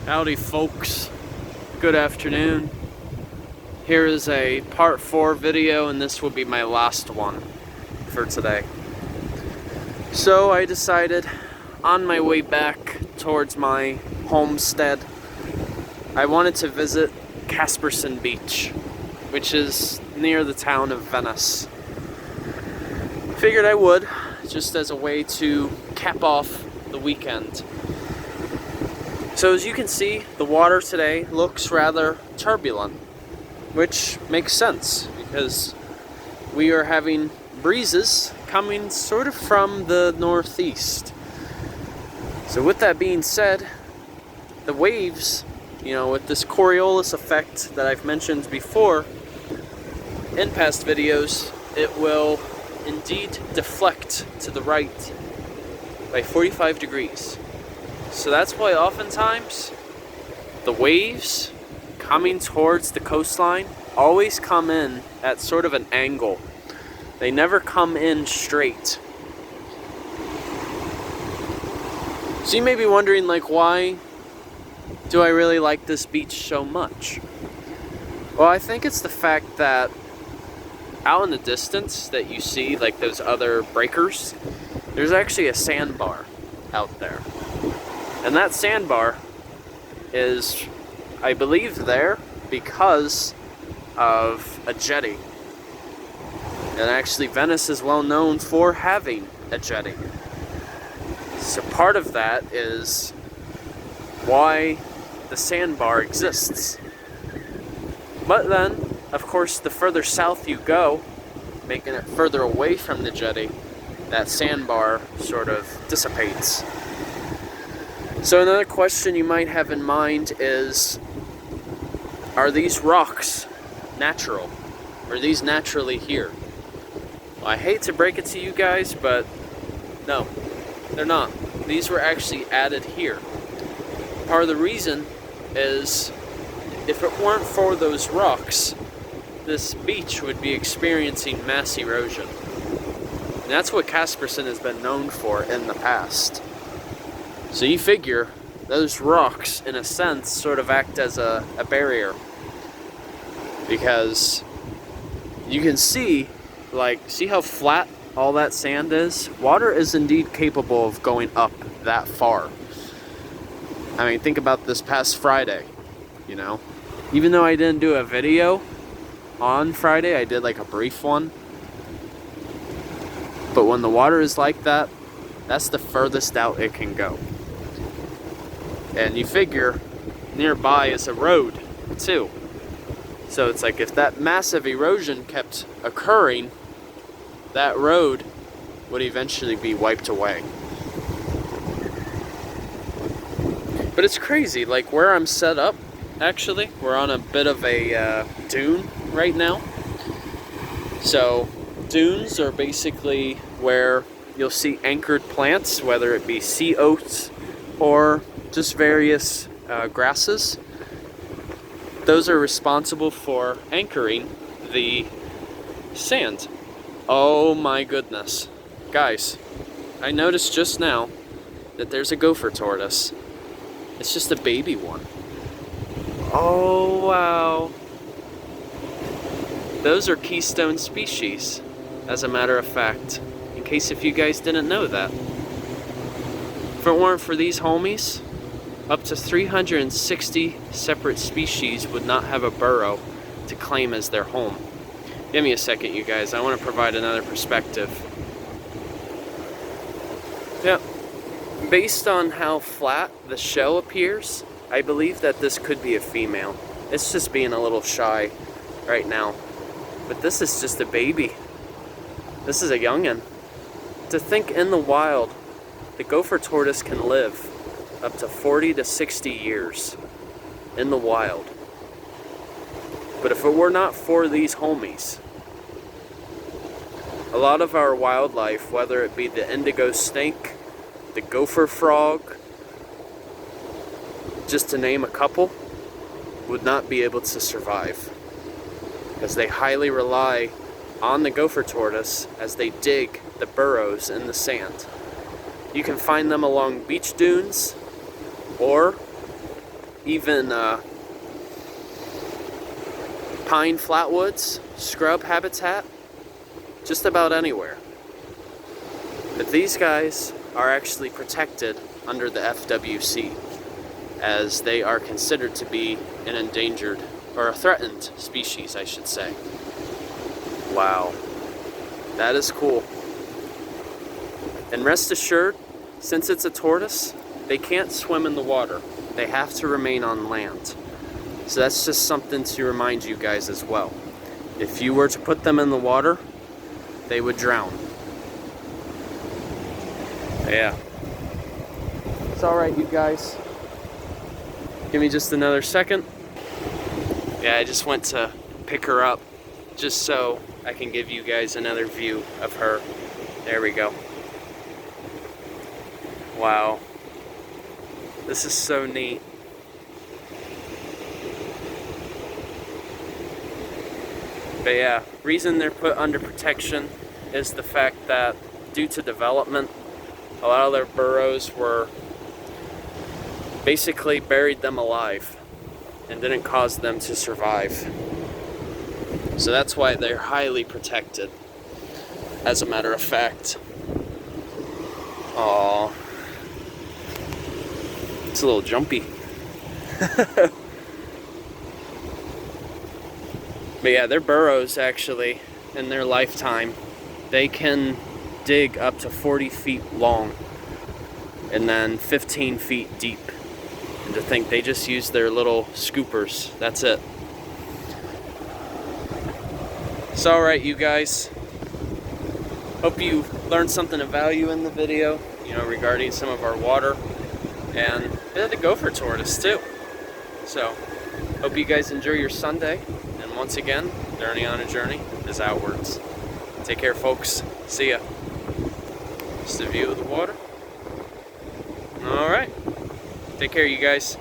Howdy folks, good afternoon. Here is a part 4 video, and this will be my last one for today. So I decided on my way back towards my homestead, I wanted to visit Caspersen Beach, which is near the town of Venice. Figured I would, just as a way to cap off the weekend. So as you can see, the water today looks rather turbulent, which makes sense because we are having breezes coming sort of from the northeast. So with that being said, the waves, with this Coriolis effect that I've mentioned before in past videos, it will indeed deflect to the right by 45 degrees. So that's why oftentimes the waves coming towards the coastline always come in at sort of an angle. They never come in straight. So you may be wondering, why do I really like this beach so much? Well, I think it's the fact that out in the distance that you see, those other breakers, there's actually a sandbar out there. And that sandbar is, I believe, there because of a jetty. And actually Venice is well known for having a jetty. So part of that is why the sandbar exists. But then, of course, the further south you go, making it further away from the jetty, that sandbar sort of dissipates. So another question you might have in mind is, are these rocks natural? Are these naturally here? Well, I hate to break it to you guys, but no, they're not. These were actually added here. Part of the reason is, if it weren't for those rocks, this beach would be experiencing mass erosion. And that's what Caspersen has been known for in the past. So you figure those rocks, in a sense, sort of act as a barrier. Because you can see, see how flat all that sand is? Water is indeed capable of going up that far. I mean, think about this past Friday, Even though I didn't do a video on Friday, I did a brief one. But when the water is like that, that's the furthest out it can go. And you figure nearby is a road too. So it's if that massive erosion kept occurring, that road would eventually be wiped away. But it's crazy, where I'm set up, actually, we're on a bit of a dune right now. So dunes are basically where you'll see anchored plants, whether it be sea oats or just various grasses. Those are responsible for anchoring the sand. Oh my goodness. Guys, I noticed just now that there's a gopher tortoise. It's just a baby one. Oh wow. Those are keystone species, as a matter of fact, in case if you guys didn't know that. If it weren't for these homies, up to 360 separate species would not have a burrow to claim as their home. Give me a second, you guys. I want to provide another perspective. Yeah. Based on how flat the shell appears, I believe that this could be a female. It's just being a little shy right now. But this is just a baby. This is a youngin'. To think in the wild, the gopher tortoise can live up to 40 to 60 years in the wild. But if it were not for these homies, a lot of our wildlife, whether it be the indigo snake, the gopher frog, just to name a couple, would not be able to survive. Because they highly rely on the gopher tortoise as they dig the burrows in the sand. You can find them along beach dunes or even pine flatwoods, scrub habitat, just about anywhere. But these guys are actually protected under the FWC, as they are considered to be an endangered, or a threatened species, I should say. Wow, that is cool. And rest assured, since it's a tortoise, they can't swim in the water. They have to remain on land. So that's just something to remind you guys as well. If you were to put them in the water, they would drown. Yeah. It's alright, you guys. Give me just another second. Yeah, I just went to pick her up just so I can give you guys another view of her. There we go. Wow. This is so neat. But yeah, reason they're put under protection is the fact that due to development, a lot of their burrows were basically buried them alive and didn't cause them to survive. So that's why they're highly protected, as a matter of fact. Aww. It's a little jumpy. But yeah, their burrows actually, in their lifetime, they can dig up to 40 feet long and then 15 feet deep. And to think they just use their little scoopers, that's it. It's alright, you guys. Hope you learned something of value in the video, regarding some of our water. And a bit of the gopher tortoise too. So, hope you guys enjoy your Sunday. And once again, Journey on a Journey is outwards. Take care, folks. See ya. Just a view of the water. Alright. Take care, you guys.